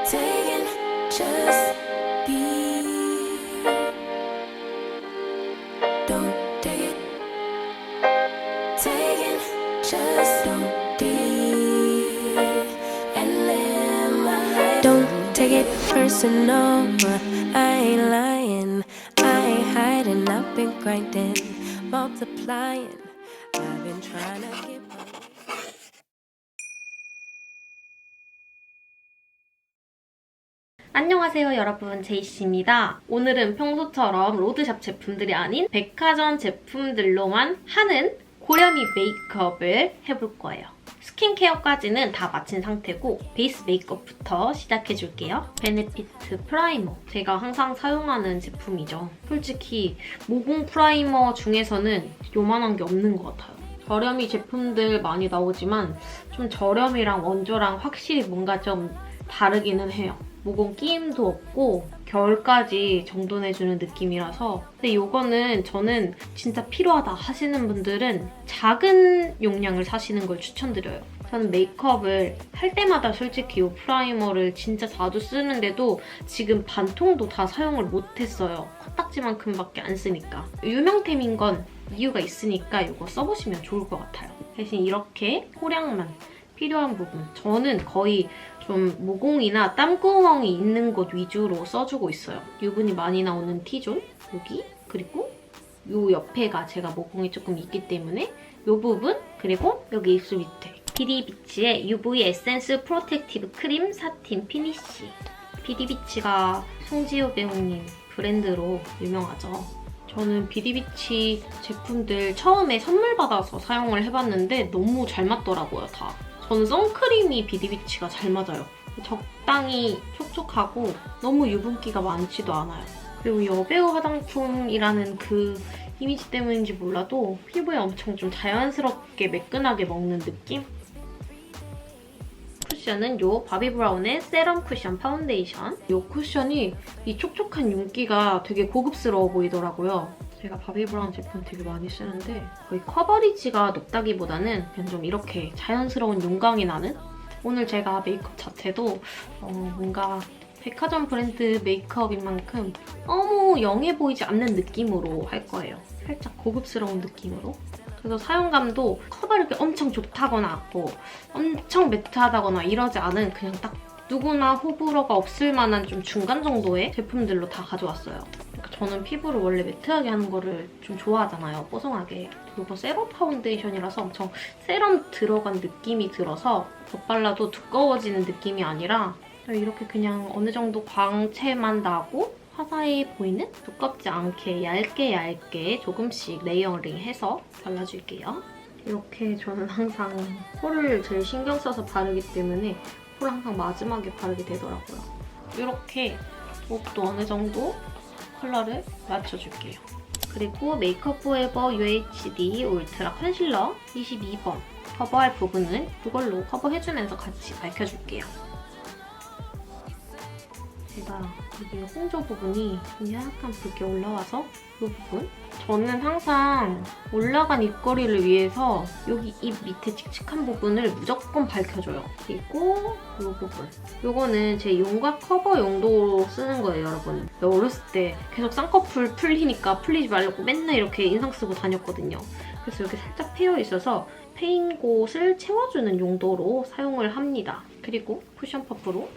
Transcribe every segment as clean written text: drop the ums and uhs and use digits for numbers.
taking, just be. Don't take it. Taking, just don't be. And live my life. Don't take it personal. I ain't lying. I ain't hiding. I've been grinding, multiplying. I've been trying to get. 안녕하세요 여러분, 제이씨입니다. 오늘은 평소처럼 로드샵 제품들이 아닌 백화점 제품들로만 하는 고렴이 메이크업을 해볼 거예요. 스킨케어까지는 다 마친 상태고 베이스 메이크업부터 시작해줄게요. 베네피트 프라이머, 제가 항상 사용하는 제품이죠. 솔직히 모공 프라이머 중에서는 요만한 게 없는 것 같아요. 저렴이 제품들 많이 나오지만 좀 저렴이랑 원조랑 확실히 뭔가 좀 다르기는 해요. 모공 끼임도 없고 결까지 정돈해주는 느낌이라서. 근데 이거는 저는 진짜 필요하다 하시는 분들은 작은 용량을 사시는 걸 추천드려요. 저는 메이크업을 할 때마다 솔직히 이 프라이머를 진짜 자주 쓰는데도 지금 반통도 다 사용을 못했어요. 코딱지만큼밖에 안 쓰니까. 유명템인 건 이유가 있으니까 이거 써보시면 좋을 것 같아요. 대신 이렇게 소량만 필요한 부분, 저는 거의 좀 모공이나 땀구멍이 있는 곳 위주로 써주고 있어요. 유분이 많이 나오는 T존, 여기, 그리고 이 옆에가 제가 모공이 조금 있기 때문에 이 부분, 그리고 여기 입술 밑에. 비디비치의 UV 에센스 프로텍티브 크림 사틴 피니쉬. 비디비치가 송지효 배우님 브랜드로 유명하죠. 저는 비디비치 제품들 처음에 선물 받아서 사용을 해봤는데 너무 잘 맞더라고요, 다. 저는 선크림이 비디비치가 잘 맞아요. 적당히 촉촉하고 너무 유분기가 많지도 않아요. 그리고 여배우 화장품이라는 그 이미지 때문인지 몰라도 피부에 엄청 좀 자연스럽게 매끈하게 먹는 느낌? 쿠션은 이 바비브라운의 세럼 쿠션 파운데이션. 이 쿠션이 이 촉촉한 윤기가 되게 고급스러워 보이더라고요. 제가 바비브라운 제품 되게 많이 쓰는데 거의 커버리지가 높다기보다는 그냥 좀 이렇게 자연스러운 윤광이 나는? 오늘 제가 메이크업 자체도 뭔가 백화점 브랜드 메이크업인 만큼 너무 영해 보이지 않는 느낌으로 할 거예요. 살짝 고급스러운 느낌으로. 그래서 사용감도 커버력이 엄청 좋다거나 뭐 엄청 매트하다거나 이러지 않은 그냥 딱 누구나 호불호가 없을 만한 좀 중간 정도의 제품들로 다 가져왔어요. 그러니까 저는 피부를 원래 매트하게 하는 거를 좀 좋아하잖아요, 뽀송하게. 이거 세럼 파운데이션이라서 엄청 세럼 들어간 느낌이 들어서 덧발라도 두꺼워지는 느낌이 아니라 이렇게 그냥 어느 정도 광채만 나고 화사해 보이는? 두껍지 않게 얇게 조금씩 레이어링해서 발라줄게요. 이렇게 저는 항상 코를 제일 신경 써서 바르기 때문에 코를 항상 마지막에 바르게 되더라고요. 이렇게 목도 어느 정도 컬러를 맞춰줄게요. 그리고 메이크업 포에버 UHD 울트라 컨실러 22번 커버할 부분은 이걸로 커버해주면서 같이 밝혀줄게요. 제가 여기 홍조 부분이 약간 붉게 올라와서 이 부분? 저는 항상 올라간 입꼬리를 위해서 여기 입 밑에 칙칙한 부분을 무조건 밝혀줘요. 그리고 이 부분. 이거는 제 윤곽 커버 용도로 쓰는 거예요, 여러분. 어렸을 때 계속 쌍꺼풀 풀리니까 풀리지 말라고 맨날 이렇게 인상 쓰고 다녔거든요. 그래서 여기 살짝 패여있어서 패인 곳을 채워주는 용도로 사용을 합니다. 그리고 쿠션 퍼프로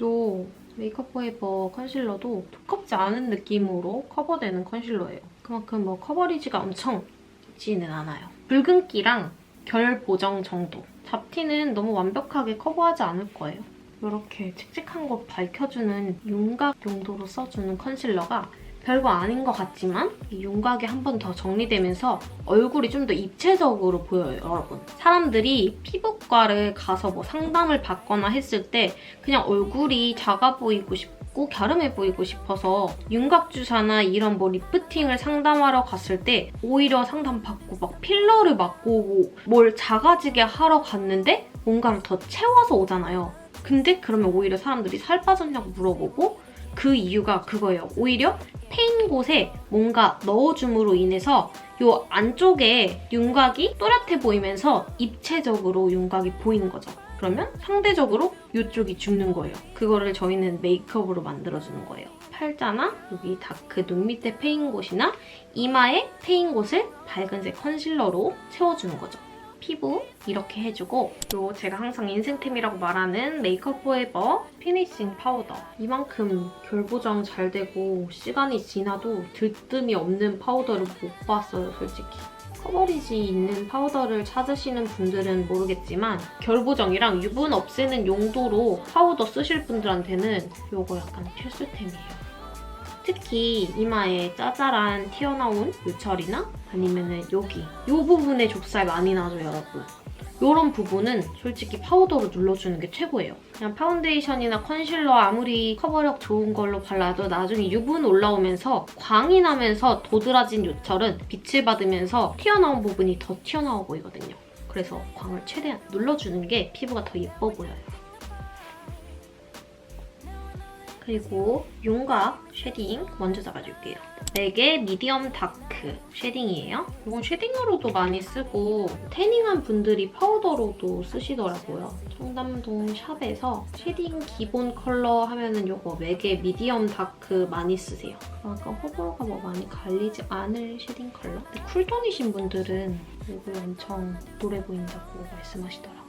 이 메이크업 포에버 컨실러도 두껍지 않은 느낌으로 커버되는 컨실러예요. 그만큼 뭐 커버리지가 엄청 있지는 않아요. 붉은기랑 결 보정 정도. 잡티는 너무 완벽하게 커버하지 않을 거예요. 이렇게 칙칙한 곳 밝혀주는 윤곽 용도로 써주는 컨실러가 별거 아닌 것 같지만 이 윤곽이 한 번 더 정리되면서 얼굴이 좀 더 입체적으로 보여요, 여러분. 사람들이 피부과를 가서 뭐 상담을 받거나 했을 때 그냥 얼굴이 작아 보이고 싶고 갸름해 보이고 싶어서 윤곽 주사나 이런 뭐 리프팅을 상담하러 갔을 때 오히려 상담받고 막 필러를 맞고 오고 뭘 작아지게 하러 갔는데 뭔가를 더 채워서 오잖아요. 근데 그러면 오히려 사람들이 살 빠졌냐고 물어보고 그 이유가 그거예요. 오히려 패인 곳에 뭔가 넣어줌으로 인해서 이 안쪽에 윤곽이 또렷해 보이면서 입체적으로 윤곽이 보이는 거죠. 그러면 상대적으로 이쪽이 죽는 거예요. 그거를 저희는 메이크업으로 만들어주는 거예요. 팔자나 여기 다크 눈 밑에 패인 곳이나 이마에 패인 곳을 밝은색 컨실러로 채워주는 거죠. 피부 이렇게 해주고 요 제가 항상 인생템이라고 말하는 메이크업 포에버 피니싱 파우더. 이만큼 결 보정 잘 되고 시간이 지나도 들뜸이 없는 파우더를 못 봤어요, 솔직히. 커버리지 있는 파우더를 찾으시는 분들은 모르겠지만 결 보정이랑 유분 없애는 용도로 파우더 쓰실 분들한테는 요거 약간 필수템이에요. 특히 이마에 짜잘한 튀어나온 요철이나 아니면은 여기 이 부분에 좁쌀 많이 나죠, 여러분. 이런 부분은 솔직히 파우더로 눌러주는 게 최고예요. 그냥 파운데이션이나 컨실러 아무리 커버력 좋은 걸로 발라도 나중에 유분 올라오면서 광이 나면서 도드라진 요철은 빛을 받으면서 튀어나온 부분이 더 튀어나와 보이거든요. 그래서 광을 최대한 눌러주는 게 피부가 더 예뻐 보여요. 그리고 윤곽 쉐딩 먼저 잡아줄게요. 맥의 미디엄 다크 쉐딩이에요. 이건 쉐딩으로도 많이 쓰고 태닝한 분들이 파우더로도 쓰시더라고요. 청담동 샵에서 쉐딩 기본 컬러 하면은 이거 맥의 미디엄 다크 많이 쓰세요. 아까 호불호가 뭐 많이 갈리지 않을 쉐딩 컬러? 쿨톤이신 분들은 얼굴 엄청 노래 보인다고 말씀하시더라고요.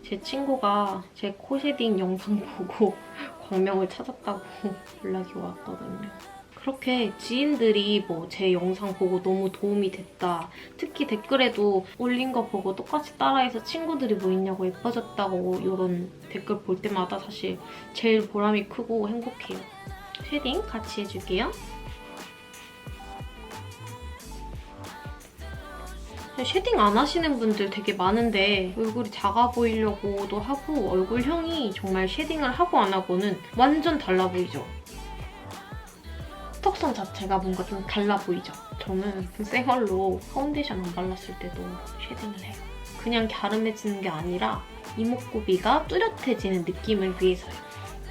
제 친구가 제 코 쉐딩 영상 보고 광명을 찾았다고 연락이 왔거든요. 그렇게 지인들이 뭐 제 영상 보고 너무 도움이 됐다. 특히 댓글에도 올린 거 보고 똑같이 따라해서 친구들이 뭐 있냐고 예뻐졌다고 이런 댓글 볼 때마다 사실 제일 보람이 크고 행복해요. 쉐딩 같이 해줄게요. 쉐딩 안 하시는 분들 되게 많은데 얼굴이 작아 보이려고도 하고 얼굴형이 정말 쉐딩을 하고 안 하고는 완전 달라 보이죠? 턱선 자체가 뭔가 좀 달라 보이죠? 저는 생얼로 파운데이션 안 발랐을 때도 쉐딩을 해요. 그냥 갸름해지는 게 아니라 이목구비가 뚜렷해지는 느낌을 위해서요.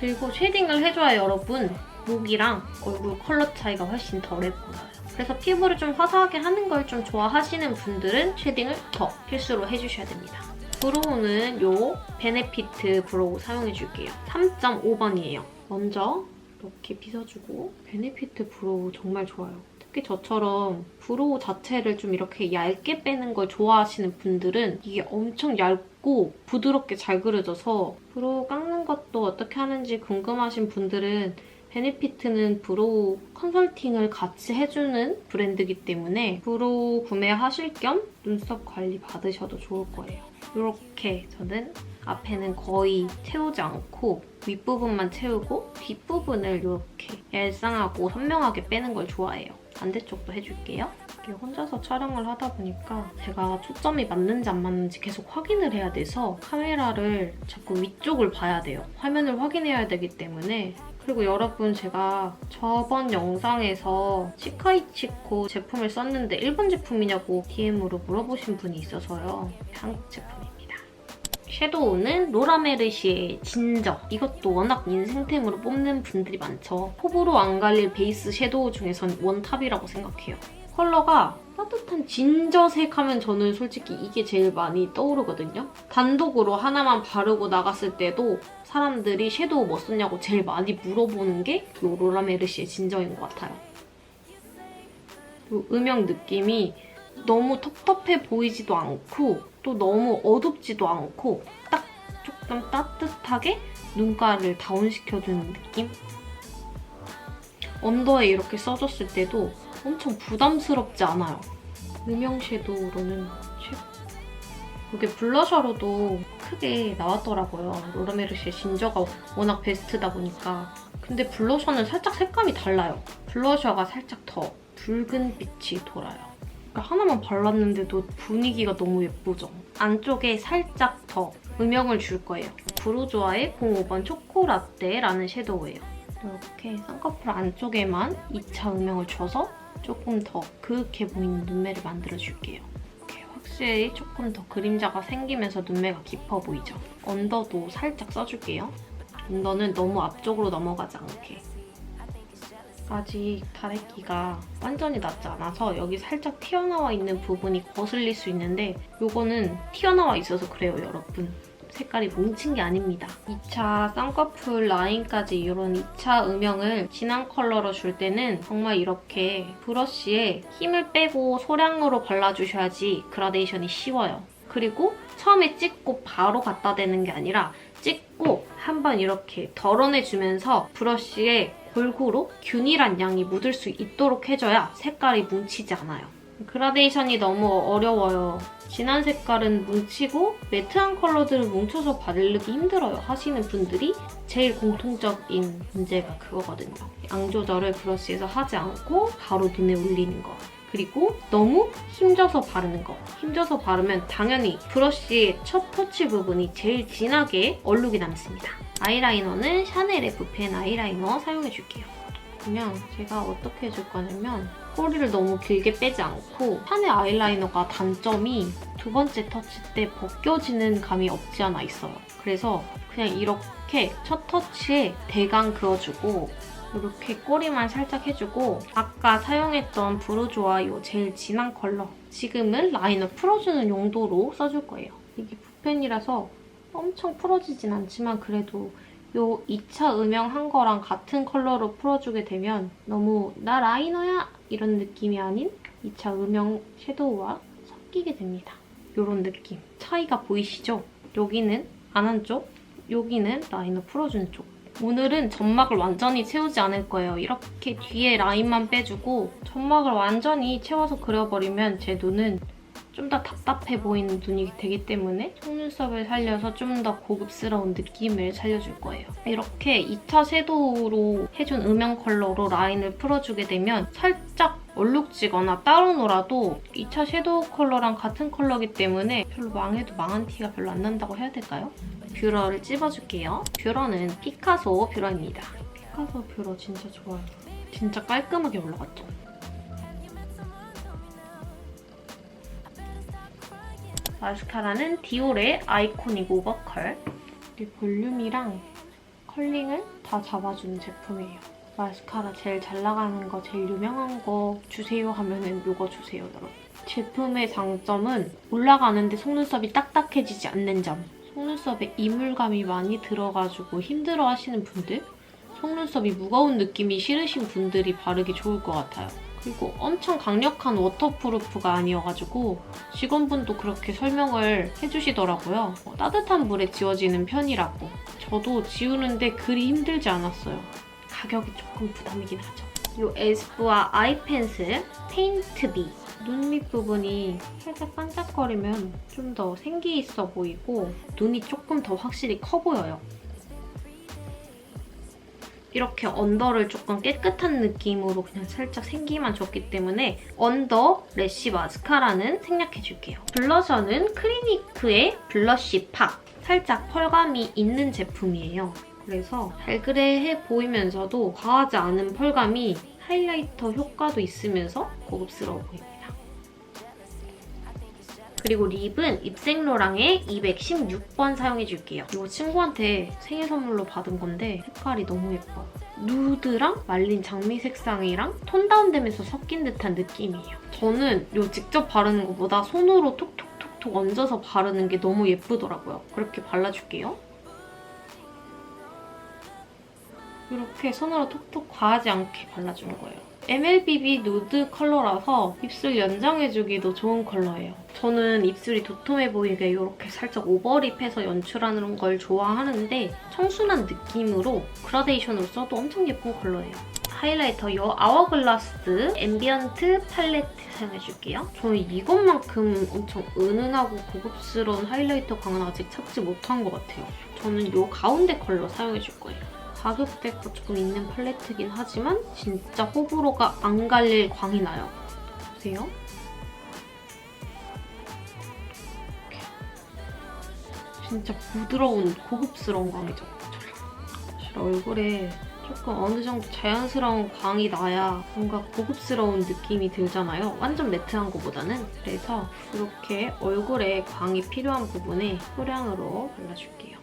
그리고 쉐딩을 해줘야 여러분 목이랑 얼굴 컬러 차이가 훨씬 덜해 보여요. 그래서 피부를 좀 화사하게 하는 걸 좀 좋아하시는 분들은 쉐딩을 더 필수로 해주셔야 됩니다. 브로우는 요 베네피트 브로우 사용해줄게요. 3.5번이에요. 먼저 이렇게 빗어주고 베네피트 브로우 정말 좋아요. 특히 저처럼 브로우 자체를 좀 이렇게 얇게 빼는 걸 좋아하시는 분들은 이게 엄청 얇고 부드럽게 잘 그려져서 브로우 깎는 것도 어떻게 하는지 궁금하신 분들은 베네피트는 브로우 컨설팅을 같이 해주는 브랜드이기 때문에 브로우 구매하실 겸 눈썹 관리 받으셔도 좋을 거예요. 이렇게 저는 앞에는 거의 채우지 않고 윗부분만 채우고 뒷부분을 이렇게 얄쌍하고 선명하게 빼는 걸 좋아해요. 반대쪽도 해줄게요. 이렇게 혼자서 촬영을 하다 보니까 제가 초점이 맞는지 안 맞는지 계속 확인을 해야 돼서 카메라를 자꾸 위쪽을 봐야 돼요. 화면을 확인해야 되기 때문에. 그리고 여러분 제가 저번 영상에서 치카이치코 제품을 썼는데 일본 제품이냐고 DM으로 물어보신 분이 있어서요. 한국 제품입니다. 섀도우는 로라메르시의 진저. 이것도 워낙 인생템으로 뽑는 분들이 많죠. 호불호 안 갈릴 베이스 섀도우 중에선 원탑이라고 생각해요. 컬러가 따뜻한 진저색 하면 저는 솔직히 이게 제일 많이 떠오르거든요. 단독으로 하나만 바르고 나갔을 때도 사람들이 섀도우 뭐 썼냐고 제일 많이 물어보는 게 이 로라메르시의 진저인 것 같아요. 이 음영 느낌이 너무 텁텁해 보이지도 않고 또 너무 어둡지도 않고 딱 조금 따뜻하게 눈가를 다운시켜주는 느낌? 언더에 이렇게 써줬을 때도 엄청 부담스럽지 않아요. 음영 섀도우로는 최고. 이게 블러셔로도 크게 나왔더라고요. 로라메르시의 진저가 워낙 베스트다 보니까. 근데 블러셔는 살짝 색감이 달라요. 블러셔가 살짝 더 붉은 빛이 돌아요. 그러니까 하나만 발랐는데도 분위기가 너무 예쁘죠? 안쪽에 살짝 더 음영을 줄 거예요. 브루조아의 05번 초코라떼라는 섀도우예요. 이렇게 쌍꺼풀 안쪽에만 2차 음영을 줘서 조금 더 그윽해 보이는 눈매를 만들어줄게요. 이렇게 확실히 조금 더 그림자가 생기면서 눈매가 깊어 보이죠? 언더도 살짝 써줄게요. 언더는 너무 앞쪽으로 넘어가지 않게. 아직 다래끼가 완전히 낮지 않아서 여기 살짝 튀어나와 있는 부분이 거슬릴 수 있는데 이거는 튀어나와 있어서 그래요, 여러분. 색깔이 뭉친 게 아닙니다. 2차 쌍꺼풀 라인까지 이런 2차 음영을 진한 컬러로 줄 때는 정말 이렇게 브러쉬에 힘을 빼고 소량으로 발라주셔야지 그라데이션이 쉬워요. 그리고 처음에 찍고 바로 갖다 대는 게 아니라 찍고 한번 이렇게 덜어내주면서 브러쉬에 골고루 균일한 양이 묻을 수 있도록 해줘야 색깔이 뭉치지 않아요. 그라데이션이 너무 어려워요. 진한 색깔은 뭉치고 매트한 컬러들을 뭉쳐서 바르기 힘들어요 하시는 분들이 제일 공통적인 문제가 그거거든요. 양 조절을 브러쉬에서 하지 않고 바로 눈에 올리는 거. 그리고 너무 힘줘서 바르는 거. 힘줘서 바르면 당연히 브러쉬의 첫 터치 부분이 제일 진하게 얼룩이 남습니다. 아이라이너는 샤넬 F펜 아이라이너 사용해줄게요. 그냥 제가 어떻게 해줄 거냐면 꼬리를 너무 길게 빼지 않고 샤넬 아이라이너가 단점이 두 번째 터치 때 벗겨지는 감이 없지 않아 있어요. 그래서 그냥 이렇게 첫 터치에 대강 그어주고 이렇게 꼬리만 살짝 해주고 아까 사용했던 브루조아 이 제일 진한 컬러 지금은 라이너 풀어주는 용도로 써줄 거예요. 이게 붓펜이라서 엄청 풀어지진 않지만 그래도 이 2차 음영한 거랑 같은 컬러로 풀어주게 되면 너무 나 라이너야! 이런 느낌이 아닌 2차 음영 섀도우와 섞이게 됩니다. 이런 느낌. 차이가 보이시죠? 여기는 안 한 쪽, 여기는 라이너 풀어주는 쪽. 오늘은 점막을 완전히 채우지 않을 거예요. 이렇게 뒤에 라인만 빼주고 점막을 완전히 채워서 그려버리면 제 눈은 좀 더 답답해 보이는 눈이 되기 때문에 속눈썹을 살려서 좀 더 고급스러운 느낌을 살려줄 거예요. 이렇게 2차 섀도우로 해준 음영 컬러로 라인을 풀어주게 되면 살짝 얼룩지거나 따로 놀아도 2차 섀도우 컬러랑 같은 컬러이기 때문에 별로 망해도 망한 티가 별로 안 난다고 해야 될까요? 뷰러를 찝어줄게요. 뷰러는 피카소 뷰러입니다. 피카소 뷰러 진짜 좋아요. 진짜 깔끔하게 올라갔죠? 마스카라는 디올의 아이코닉 오버컬. 이 볼륨이랑 컬링을 다 잡아주는 제품이에요. 마스카라 제일 잘 나가는 거, 제일 유명한 거 주세요 하면은 이거 주세요, 여러분. 제품의 장점은 올라가는데 속눈썹이 딱딱해지지 않는 점. 속눈썹에 이물감이 많이 들어가지고 힘들어하시는 분들, 속눈썹이 무거운 느낌이 싫으신 분들이 바르기 좋을 것 같아요. 그리고 엄청 강력한 워터프루프가 아니어가지고 직원분도 그렇게 설명을 해주시더라고요. 따뜻한 물에 지워지는 편이라고. 저도 지우는데 그리 힘들지 않았어요. 가격이 조금 부담이긴 하죠. 이 에스쁘아 아이 펜슬 페인트 비. 눈 밑부분이 살짝 반짝거리면 좀 더 생기 있어 보이고 눈이 조금 더 확실히 커 보여요. 이렇게 언더를 조금 깨끗한 느낌으로 그냥 살짝 생기만 줬기 때문에 언더 래쉬 마스카라는 생략해줄게요. 블러셔는 크리니크의 블러쉬 팍. 살짝 펄감이 있는 제품이에요. 그래서 발그레해 보이면서도 과하지 않은 펄감이 하이라이터 효과도 있으면서 고급스러워 보입니다. 그리고 립은 입생로랑의 216번 사용해줄게요. 이거 친구한테 생일 선물로 받은 건데 색깔이 너무 예뻐. 누드랑 말린 장미 색상이랑 톤 다운되면서 섞인 듯한 느낌이에요. 저는 이거 직접 바르는 것보다 손으로 톡톡톡톡 얹어서 바르는 게 너무 예쁘더라고요. 그렇게 발라줄게요. 이렇게 손으로 톡톡 과하지 않게 발라주는 거예요. MLBB 누드 컬러라서 입술 연장해주기도 좋은 컬러예요. 저는 입술이 도톰해 보이게 이렇게 살짝 오버립해서 연출하는 걸 좋아하는데 청순한 느낌으로 그라데이션으로 써도 엄청 예쁜 컬러예요. 하이라이터 이 아워글라스 앰비언트 팔레트 사용해줄게요. 저는 이것만큼 엄청 은은하고 고급스러운 하이라이터 광은 아직 찾지 못한 것 같아요. 저는 이 가운데 컬러 사용해줄 거예요. 가격대가 조금 있는 팔레트긴 하지만 진짜 호불호가 안 갈릴 광이 나요. 보세요. 진짜 부드러운 고급스러운 광이죠. 얼굴에 조금 어느 정도 자연스러운 광이 나야 뭔가 고급스러운 느낌이 들잖아요. 완전 매트한 것보다는. 그래서 이렇게 얼굴에 광이 필요한 부분에 소량으로 발라줄게요.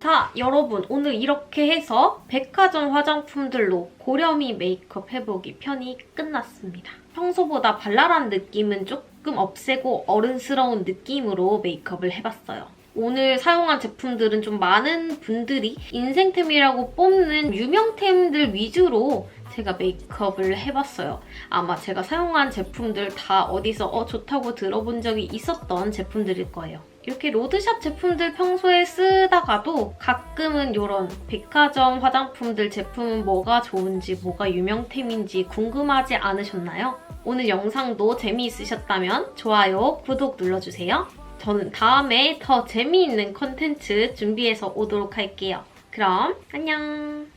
자, 여러분 오늘 이렇게 해서 백화점 화장품들로 고렴이 메이크업 해보기 편이 끝났습니다. 평소보다 발랄한 느낌은 조금 조금 없애고 어른스러운 느낌으로 메이크업을 해봤어요. 오늘 사용한 제품들은 좀 많은 분들이 인생템이라고 뽑는 유명템들 위주로 제가 메이크업을 해봤어요. 아마 제가 사용한 제품들 다 어디서 좋다고 들어본 적이 있었던 제품들일 거예요. 이렇게 로드샵 제품들 평소에 쓰다가도 가끔은 이런 백화점 화장품들 제품은 뭐가 좋은지 뭐가 유명템인지 궁금하지 않으셨나요? 오늘 영상도 재미있으셨다면 좋아요, 구독 눌러주세요. 저는 다음에 더 재미있는 컨텐츠 준비해서 오도록 할게요. 그럼 안녕!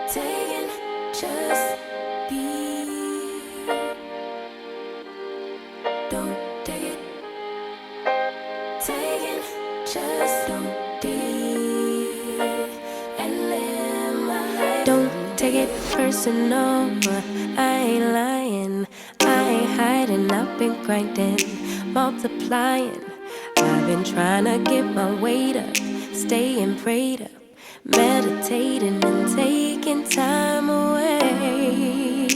Taking just be. Don't take it. Taking just don't be. And live my life. Don't take it personal. I ain't lying. I ain't hiding. I've been grinding, multiplying. I've been trying to get my weight up, staying prayed up. Meditating and taking time away.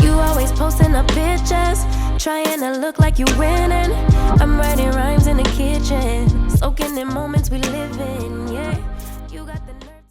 You always posting up pictures, trying to look like you winning. I'm right